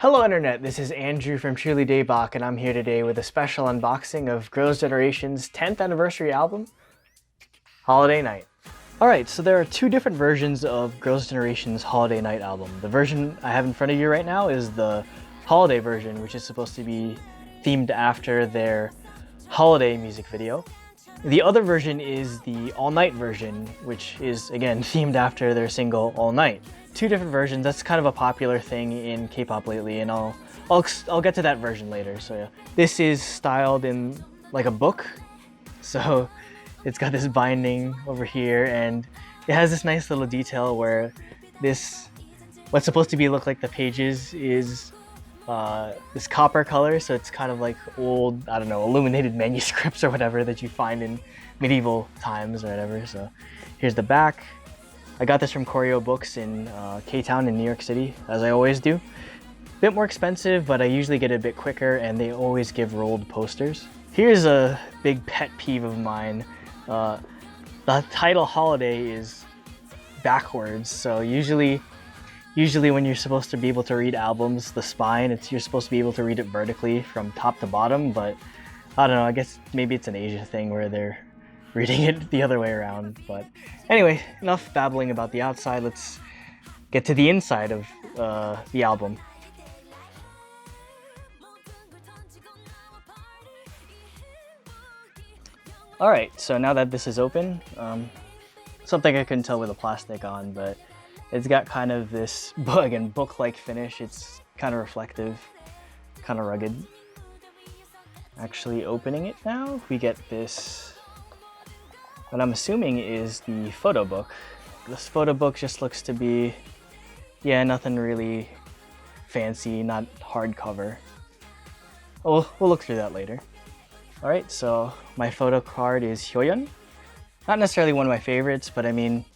Hello Internet, this is Andrew from Truly Daebak, and I'm here today with a special unboxing of Girls' Generation's 10th anniversary album, Holiday Night. Alright, so there are two different versions of Girls' Generation's Holiday Night album. The version I have in front of you right now is the holiday version, which is supposed to be themed after their holiday music video. The other version is the all-night version, which is, again, themed after their single All Night. Two different versions. That's kind of a popular thing in K-pop lately, and I'll get to that version later. So yeah, this is styled in like a book, so it's got this binding over here, and it has this nice little detail where what's supposed to be look like the pages is this copper color, so it's kind of like old, I don't know, illuminated manuscripts or whatever that you find in medieval times or whatever. So here's the back. I got this from Choreo Books in K-Town in New York City, as I always do. Bit more expensive, but I usually get it a bit quicker, and they always give rolled posters. Here's a big pet peeve of mine. The title Holiday is backwards, so usually when you're supposed to be able to read albums, the spine, you're supposed to be able to read it vertically from top to bottom, but I don't know, I guess maybe it's an Asia thing where they're reading it the other way around. But anyway, enough babbling about the outside. Let's get to the inside of the album. Alright, so now that this is open, something I couldn't tell with the plastic on, but it's got kind of this book-like finish. It's kind of reflective, kind of rugged. Actually opening it now, we get this, what I'm assuming is the photo book. This photo book just looks to be, yeah, nothing really fancy, not hardcover. We'll look through that later. Alright, so my photo card is Hyoyeon. Not necessarily one of my favorites, but I mean,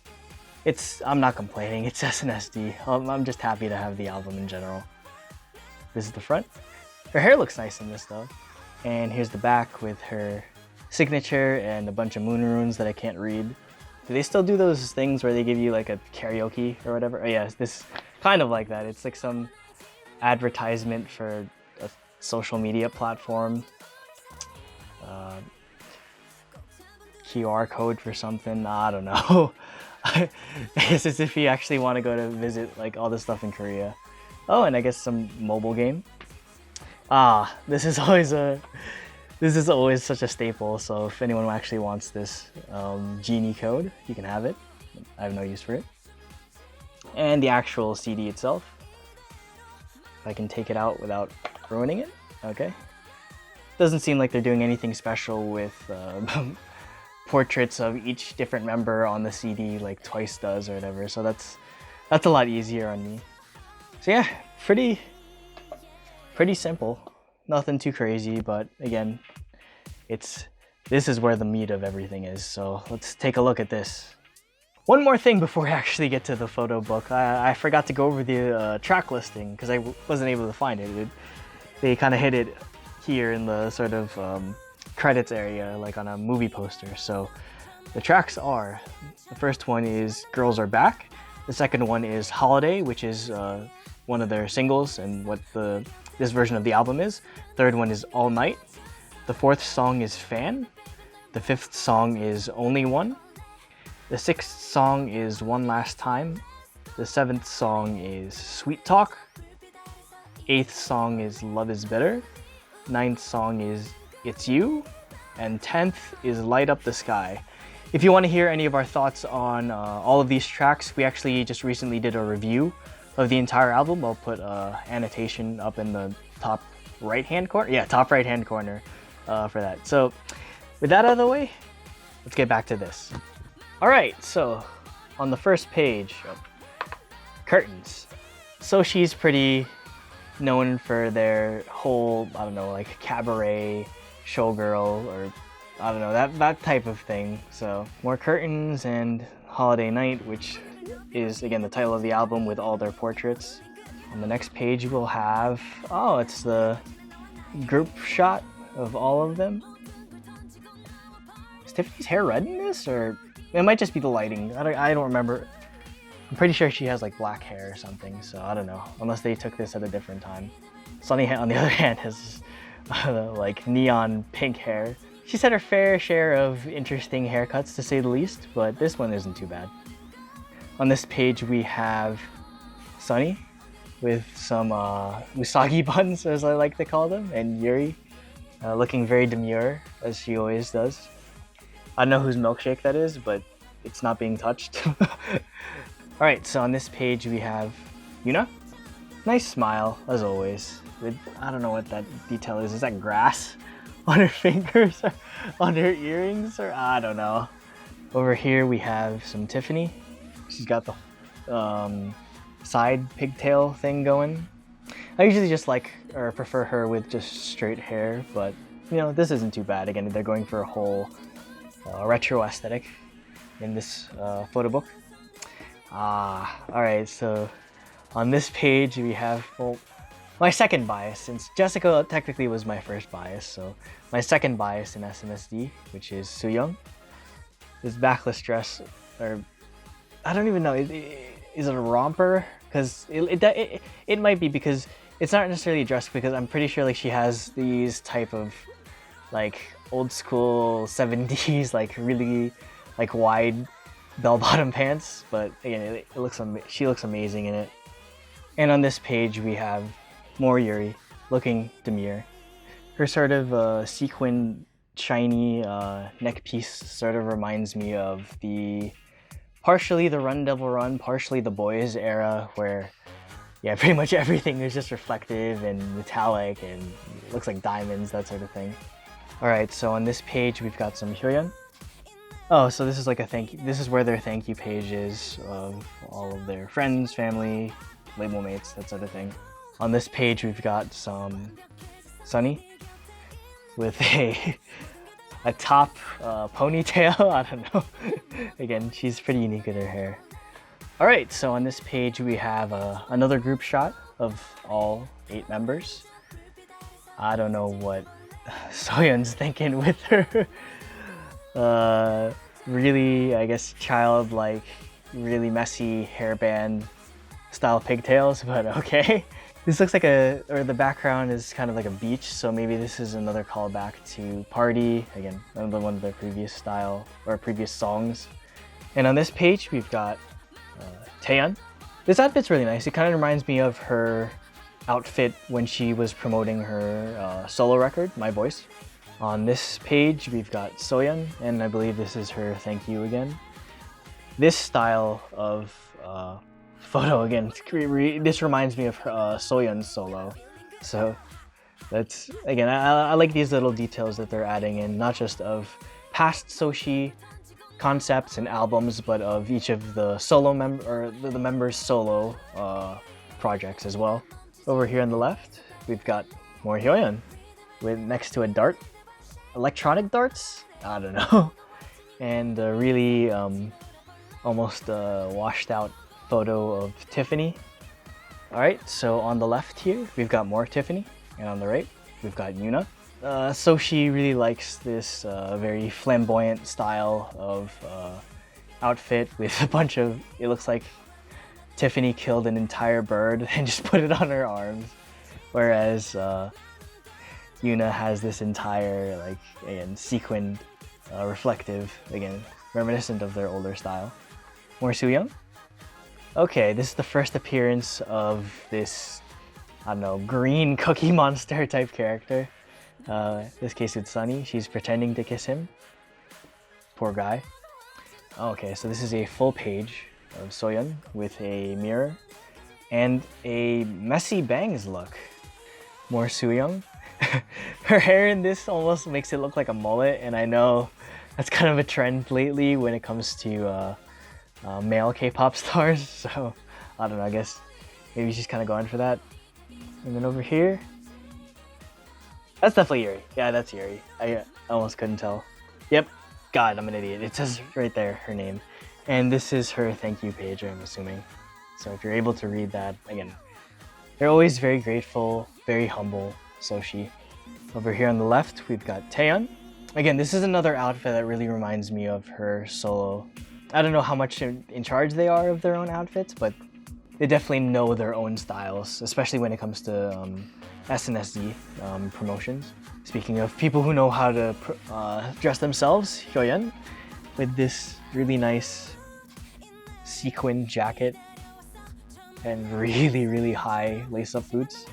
I'm not complaining, it's SNSD. I'm just happy to have the album in general. This is the front. Her hair looks nice in this though. And here's the back with her signature and a bunch of moon runes that I can't read. Do they still do those things where they give you like a karaoke or whatever? Oh yeah, this kind of like that. It's like some advertisement for a social media platform. QR code for something, I don't know. I guess it's if you actually want to go to visit like all this stuff in Korea. Oh, and I guess some mobile game. This is always such a staple, so if anyone actually wants this Genie code, you can have it. I have no use for it. And the actual CD itself. If I can take it out without ruining it. Okay. Doesn't seem like they're doing anything special with portraits of each different member on the CD like Twice does or whatever, so that's a lot easier on me. So yeah, pretty simple. Nothing too crazy, but again, this is where the meat of everything is, so let's take a look at this. One more thing before I actually get to the photo book. I forgot to go over the track listing because I wasn't able to find it. They kind of hid it here in the sort of credits area, like on a movie poster. So the tracks are, the first one is Girls Are Back. The second one is Holiday, which is one of their singles and what this version of the album is. Third one is All Night. The fourth song is Fan. The fifth song is Only One. The sixth song is One Last Time. The seventh song is Sweet Talk. Eighth song is Love Is Better. Ninth song is It's You. And 10th is Light Up the Sky. If you want to hear any of our thoughts on all of these tracks, we actually just recently did a review of the entire album. I'll put annotation up in the top right-hand corner. Yeah, top right-hand corner for that. So with that out of the way, let's get back to this. All right, so on the first page, curtains. Sochi's pretty known for their whole, I don't know, like cabaret, showgirl, or I don't know, that type of thing. So more curtains and Holiday Night, which is again the title of the album with all their portraits. On the next page we'll have, oh, it's the group shot of all of them. Is Tiffany's hair red in this, or it might just be the lighting? I don't remember. I'm pretty sure she has like black hair or something, so I don't know, unless they took this at a different time. Sunny, on the other hand, has like neon pink hair. She's had her fair share of interesting haircuts, to say the least, but this one isn't too bad. On this page we have Sunny with some usagi buns, as I like to call them, and Yuri looking very demure, as she always does. I don't know whose milkshake that is, but it's not being touched. Alright, so on this page we have Yuna. Nice smile, as always. With, I don't know what that detail is. Is that grass on her fingers or on her earrings? Or I don't know. Over here we have some Tiffany. She's got the side pigtail thing going. I usually just like or prefer her with just straight hair, but you know, this isn't too bad. Again, they're going for a whole retro aesthetic in this photo book. Alright, so on this page we have, well, my second bias, since Jessica technically was my first bias, so my second bias in SNSD, which is Sooyoung. This backless dress, or I don't even know, is it a romper? Because it might be, because it's not necessarily a dress, because I'm pretty sure like she has these type of like old school 70s like really like wide bell-bottom pants, but again, it looks she looks amazing in it. And on this page we have more Yuri looking demure. Her sort of sequin shiny neck piece sort of reminds me of partially the Run Devil Run, partially the Boys era, where yeah, pretty much everything is just reflective and metallic and looks like diamonds, that sort of thing. Alright, so on this page we've got some Hyoyeon. Oh, so this is like a thank you. This is where their thank you page is of all of their friends, family, label mates, that sort of thing. On this page we've got some Sunny with a top ponytail. I don't know. Again, she's pretty unique with her hair. Alright, so on this page we have another group shot of all 8 members. I don't know what Soyeon's thinking with her really, I guess, childlike, really messy hairband style pigtails, but okay. This looks like the background is kind of like a beach, so maybe this is another callback to Party, again, another one of their previous style, or previous songs. And on this page, we've got Taeyeon. This outfit's really nice. It kind of reminds me of her outfit when she was promoting her solo record, My Voice. On this page, we've got Soyeon, and I believe this is her thank you again. This style of photo, again, this reminds me of Soyeon's solo. So that's, again, I like these little details that they're adding in, not just of past Soshi concepts and albums, but of each of the solo the members' solo projects as well. Over here on the left, we've got more Hyoyeon with next to a dart. Electronic darts? I don't know. And a really almost washed out photo of Tiffany. Alright, so on the left here, we've got more Tiffany. And on the right, we've got Yuna. Soshi really likes this very flamboyant style of outfit with a bunch of, it looks like Tiffany killed an entire bird and just put it on her arms. Whereas Yuna has this entire, like, again, sequined, reflective, again, reminiscent of their older style. More Sooyoung. Okay, this is the first appearance of this, I don't know, green cookie monster type character. This case with Sunny, she's pretending to kiss him. Poor guy. Okay, so this is a full page of Soyeon with a mirror and a messy bangs look. More Sooyoung. Her hair in this almost makes it look like a mullet, and I know that's kind of a trend lately when it comes to male K-pop stars, so I don't know, I guess maybe she's kind of going for that. And then over here, that's definitely Yuri. Yeah, that's Yuri. I almost couldn't tell. Yep, God, I'm an idiot. It says right there, her name. And this is her thank you page, I'm assuming. So if you're able to read that, again, they're always very grateful, very humble, Soshi. Over here on the left, we've got Taeyeon. Again, this is another outfit that really reminds me of her solo. I don't know how much in charge they are of their own outfits, but they definitely know their own styles, especially when it comes to SNSD promotions. Speaking of people who know how to dress themselves, Hyoyeon with this really nice sequin jacket and really high lace-up boots.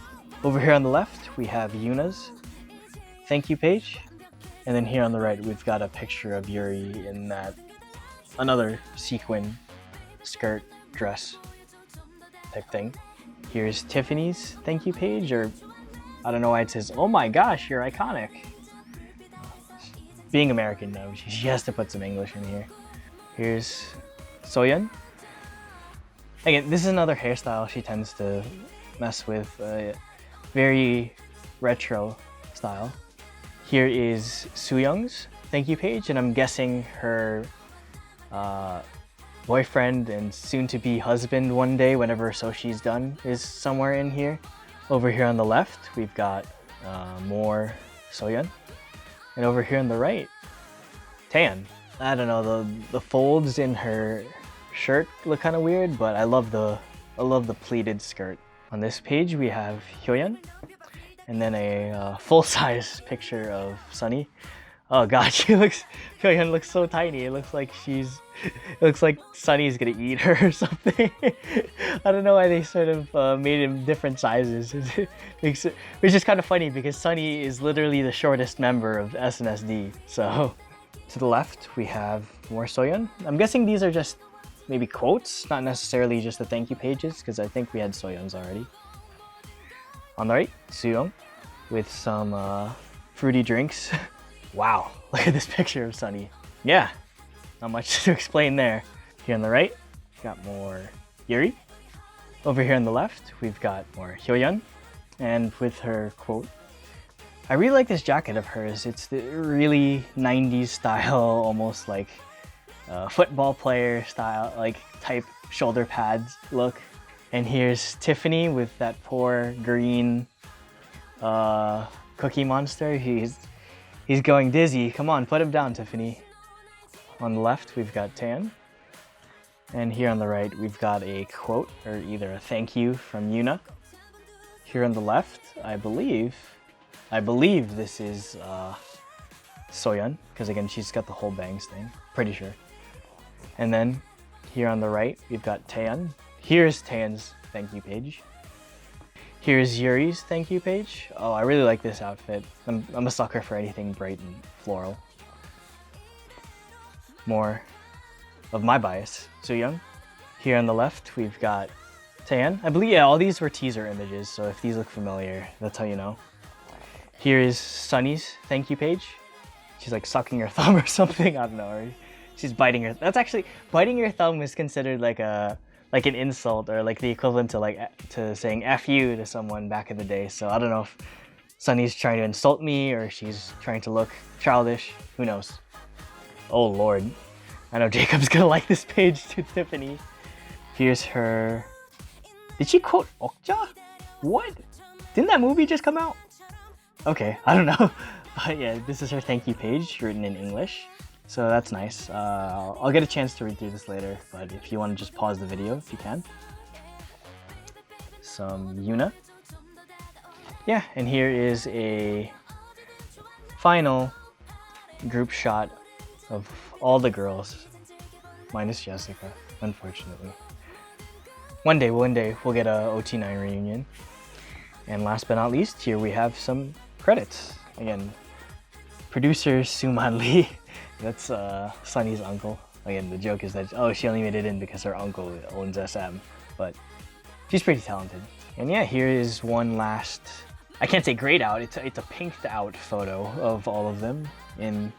Over here on the left, we have Yuna's thank you page. And then here on the right, we've got a picture of Yuri in that another sequin skirt dress type thing. Here's Tiffany's thank you page, or I don't know why it says, "Oh my gosh, you're iconic." Being American, though, she has to put some English in here. Here's Soyeon. Again, this is another hairstyle she tends to mess with, very retro style. Here is Sooyoung's thank you page, and I'm guessing her boyfriend and soon-to-be husband one day, whenever Soshi's done, is somewhere in here. Over here on the left, we've got more Soyeon. And over here on the right, Taeyeon. I don't know, the folds in her shirt look kind of weird, but I love the pleated skirt. On this page, we have Hyoyeon, and then a full-size picture of Sunny. Oh god, Hyoyeon looks so tiny. It looks like Sunny's gonna eat her or something. I don't know why they sort of made him different sizes. Which is kind of funny because Sunny is literally the shortest member of SNSD. So, to the left, we have more Soyeon. I'm guessing these are just maybe quotes, not necessarily just the thank you pages, because I think we had Soyeon's already. On the right, Sooyoung with some fruity drinks. Wow, look at this picture of Sunny. Yeah, not much to explain there. Here on the right, got more Yuri. Over here on the left, we've got more Hyoyeon, and with her quote. I really like this jacket of hers. It's the really 90s style, almost like football player style, like type shoulder pads look. And here's Tiffany with that poor green Cookie Monster. He's going dizzy. Come on, put him down, Tiffany. On the left, we've got Tan. And here on the right, we've got a quote, or either a thank you from Yuna. Here on the left, I believe this is Soyeon, because again, she's got the whole bangs thing, pretty sure. And then here on the right, we've got Taeyeon. Here's Taeyeon's thank you page. Here's Yuri's thank you page. Oh, I really like this outfit. I'm a sucker for anything bright and floral. More of my bias, Sooyoung. Here on the left, we've got Taeyeon. I believe, yeah, all these were teaser images, so if these look familiar, that's how you know. Here is Sunny's thank you page. She's like sucking her thumb or something, I don't know. Or she's biting her. That's actually, biting your thumb is considered like an insult, or like the equivalent to saying F you to someone back in the day. So I don't know if Sunny's trying to insult me or she's trying to look childish. Who knows? Oh lord. I know Jacob's gonna like this page too, Tiffany. Here's her. Did she quote Okja? What? Didn't that movie just come out? Okay, I don't know. But yeah, this is her thank you page written in English. So that's nice. I'll get a chance to read through this later, but if you want to just pause the video, if you can. Some Yuna. Yeah, and here is a final group shot of all the girls, minus Jessica, unfortunately. One day we'll get a OT9 reunion. And last but not least, here we have some credits. Again, producer Suman Lee. That's Sunny's uncle. Again, the joke is that, oh, she only made it in because her uncle owns SM, but she's pretty talented. And yeah, here is one last, I can't say grayed out, it's a pinked out photo of all of them in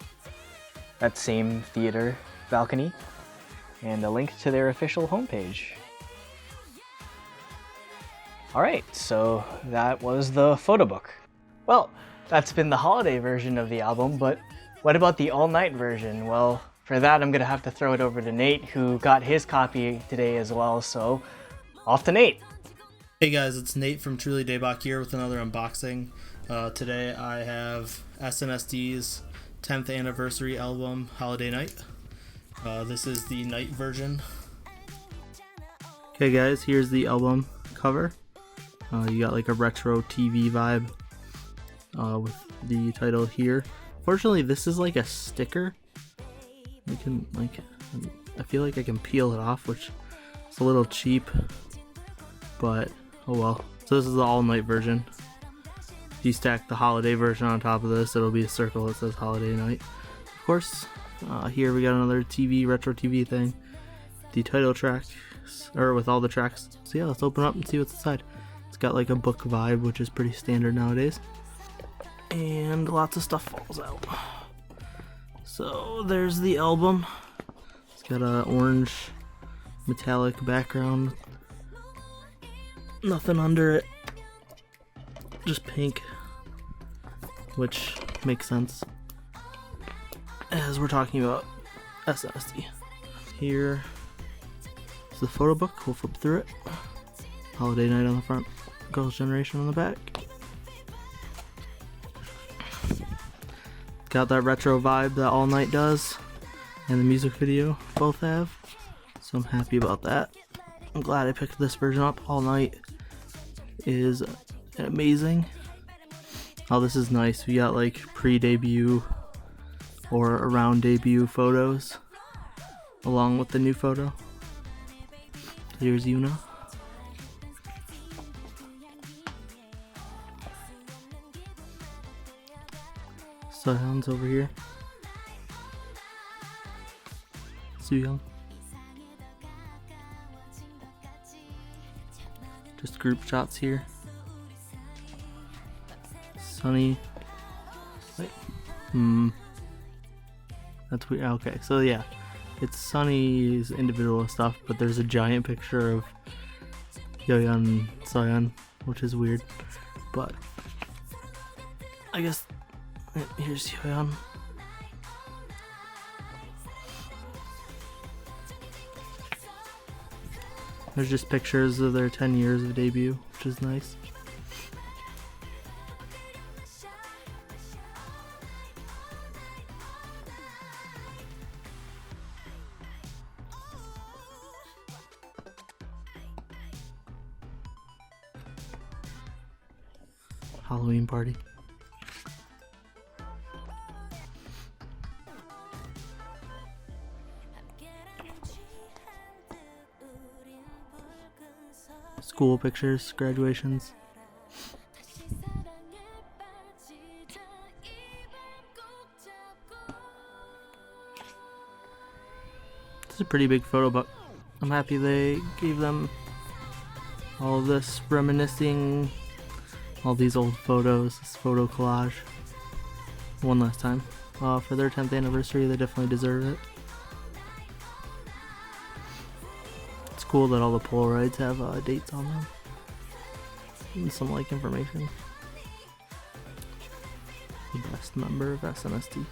that same theater balcony, and a link to their official homepage. Alright, so that was the photo book. Well, that's been the holiday version of the album, but what about the all-night version? Well, for that I'm gonna have to throw it over to Nate, who got his copy today as well, so off to Nate. Hey guys, it's Nate from Truly Daebak here with another unboxing. Today I have SNSD 10th anniversary album, Holiday Night. This is the night version. Okay guys, here's the album cover. You got like a retro TV vibe with the title here. Fortunately, this is like a sticker. I feel like I can peel it off, which is a little cheap, but oh well. So this is the all night version. If you stack the holiday version on top of this, it'll be a circle that says holiday night. Of course, here we got another retro TV thing. The title track, or with all the tracks. So yeah, let's open up and see what's inside. It's got like a book vibe, which is pretty standard nowadays. And lots of stuff falls out. So there's the album. It's got a orange metallic background. Nothing under it. Just pink. Which makes sense, as we're talking about SNSD. Here is the photo book. We'll flip through it. Holiday Night on the front, Girls' Generation on the back. Got that retro vibe that All Night does, and the music video both have, so I'm happy about that. I'm glad I picked this version up. All Night is amazing. Oh, this is nice. We got like pre-debut or around debut photos along with the new photo. Here's Yuna. Soyeon's over here. Sooyoung. Just group shots here. Sunny. Wait. That's weird. Okay, so yeah. It's Sunny's individual stuff, but there's a giant picture of Hyoyeon and Soyeon, which is weird. But I guess here's Hyoyeon. There's just pictures of their 10 years of debut, which is nice. Halloween party. School pictures, graduations. This is a pretty big photo book. I'm happy they gave them all of this reminiscing all these old photos, this photo collage, one last time. For their 10th anniversary, they definitely deserve it. It's cool that all the Polaroids have dates on them and some like information. The best member of SNSD.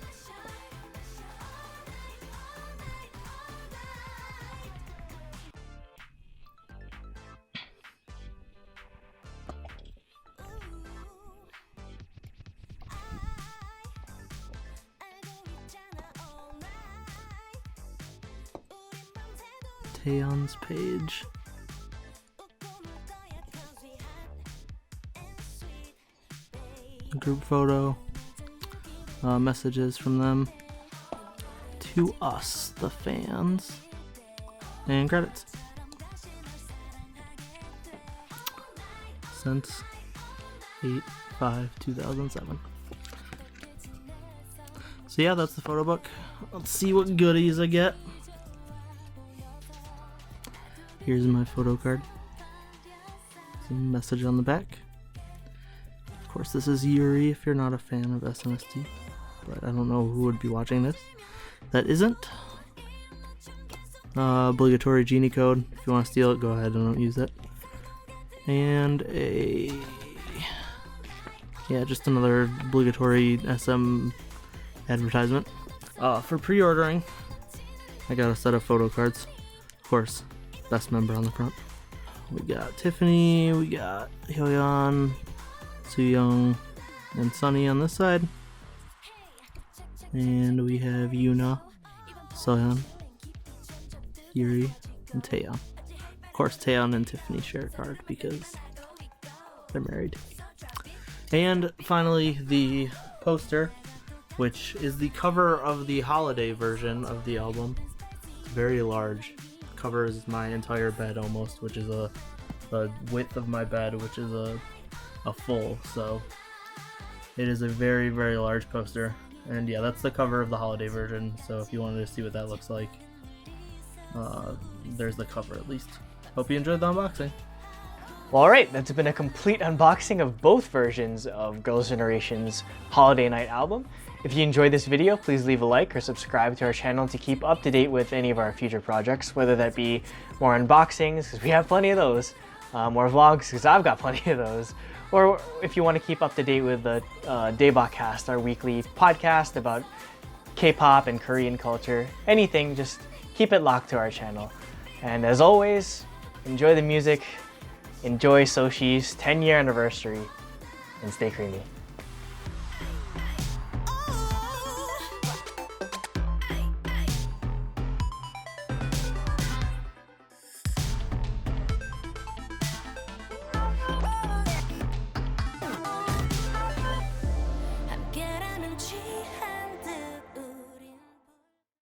Taeyeon's page. Group photo. Messages from them to us, the fans. And credits. Since 8/5/2007. So yeah, that's the photo book. Let's see what goodies I get. Here's my photo card. Some message on the back. Of course, this is Yuri if you're not a fan of SNSD, but I don't know who would be watching this that isn't. Obligatory genie code. If you want to steal it, go ahead and don't use it. And just another obligatory SM advertisement. For pre-ordering, I got a set of photo cards. Of course, best member on the front. We got Tiffany, we got Hyoyeon, Sooyoung, and Sunny on this side. And we have Yuna, Soyeon, Yuri, and Taeyeon. Of course, Taeyeon and Tiffany share a card because they're married. And finally, the poster, which is the cover of the holiday version of the album. It's very large. Covers my entire bed almost, which is the width of my bed, which is a full. So it is a very, very large poster. And yeah, that's the cover of the holiday version. So if you wanted to see what that looks like, there's the cover at least. Hope you enjoyed the unboxing. Well, alright, that's been a complete unboxing of both versions of Girls' Generation's Holiday Night album. If you enjoyed this video, please leave a like or subscribe to our channel to keep up to date with any of our future projects, whether that be more unboxings, because we have plenty of those, more vlogs, because I've got plenty of those, or if you want to keep up to date with the Daebak Cast, our weekly podcast about K-pop and Korean culture, anything, just keep it locked to our channel. And as always, enjoy the music, enjoy Soshi's 10-year anniversary, and stay creamy.